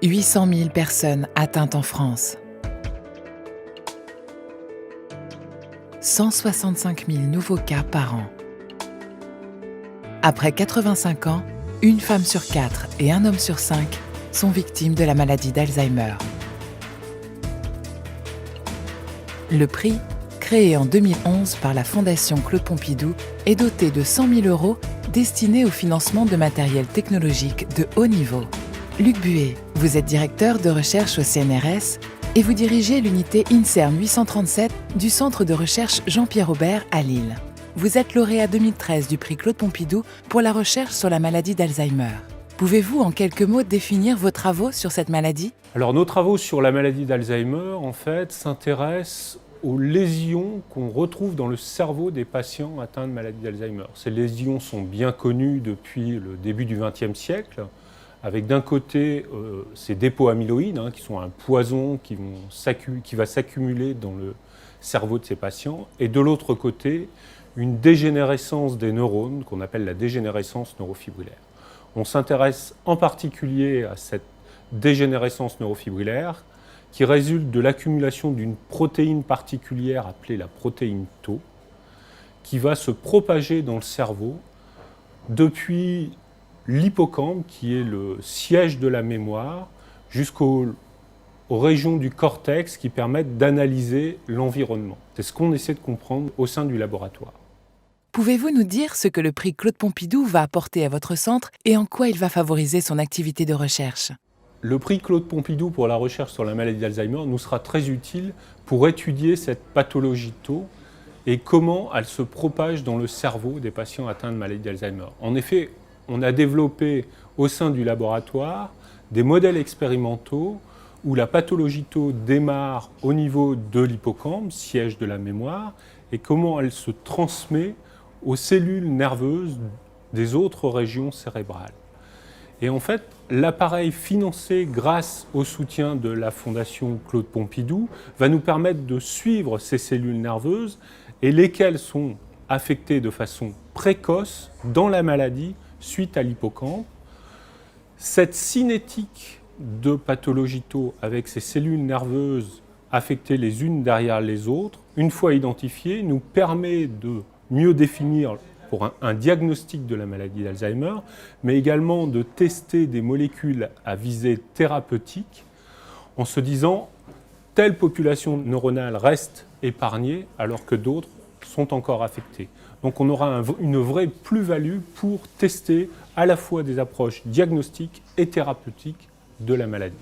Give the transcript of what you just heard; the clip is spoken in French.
800 000 personnes atteintes en France. 165 000 nouveaux cas par an. Après 85 ans, une femme sur 4 et un homme sur 5 sont victimes de la maladie d'Alzheimer. Le prix, créé en 2011 par la Fondation Claude Pompidou, est doté de 100 000 € destinés au financement de matériel technologique de haut niveau. Luc Buet, vous êtes directeur de recherche au CNRS et vous dirigez l'unité INSERM 837 du Centre de recherche Jean-Pierre Aubert à Lille. Vous êtes lauréat 2013 du prix Claude Pompidou pour la recherche sur la maladie d'Alzheimer. Pouvez-vous en quelques mots définir vos travaux sur cette maladie ? Alors nos travaux sur la maladie d'Alzheimer, en fait, s'intéressent aux lésions qu'on retrouve dans le cerveau des patients atteints de maladie d'Alzheimer. Ces lésions sont bien connues depuis le début du XXe siècle, avec d'un côté ces dépôts amyloïdes, qui sont un poison qui va s'accumuler dans le cerveau de ces patients, et de l'autre côté, une dégénérescence des neurones qu'on appelle la dégénérescence neurofibrillaire. On s'intéresse en particulier à cette dégénérescence neurofibrillaire qui résulte de l'accumulation d'une protéine particulière appelée la protéine Tau, qui va se propager dans le cerveau depuis l'hippocampe, qui est le siège de la mémoire, jusqu'aux régions du cortex qui permettent d'analyser l'environnement. C'est ce qu'on essaie de comprendre au sein du laboratoire. Pouvez-vous nous dire ce que le prix Claude Pompidou va apporter à votre centre et en quoi il va favoriser son activité de recherche ? Le prix Claude Pompidou pour la recherche sur la maladie d'Alzheimer nous sera très utile pour étudier cette pathologie Tau et comment elle se propage dans le cerveau des patients atteints de maladie d'Alzheimer. En effet, on a développé au sein du laboratoire des modèles expérimentaux où la pathologie Tau démarre au niveau de l'hippocampe, siège de la mémoire, et comment elle se transmet aux cellules nerveuses des autres régions cérébrales. Et en fait, l'appareil financé grâce au soutien de la Fondation Claude Pompidou va nous permettre de suivre ces cellules nerveuses et lesquelles sont affectées de façon précoce dans la maladie suite à l'hippocampe. Cette cinétique de pathologie Tau avec ces cellules nerveuses affectées les unes derrière les autres, une fois identifiées, nous permet de mieux définir pour un diagnostic de la maladie d'Alzheimer, mais également de tester des molécules à visée thérapeutique en se disant telle population neuronale reste épargnée alors que d'autres sont encore affectées. Donc on aura une vraie plus-value pour tester à la fois des approches diagnostiques et thérapeutiques de la maladie.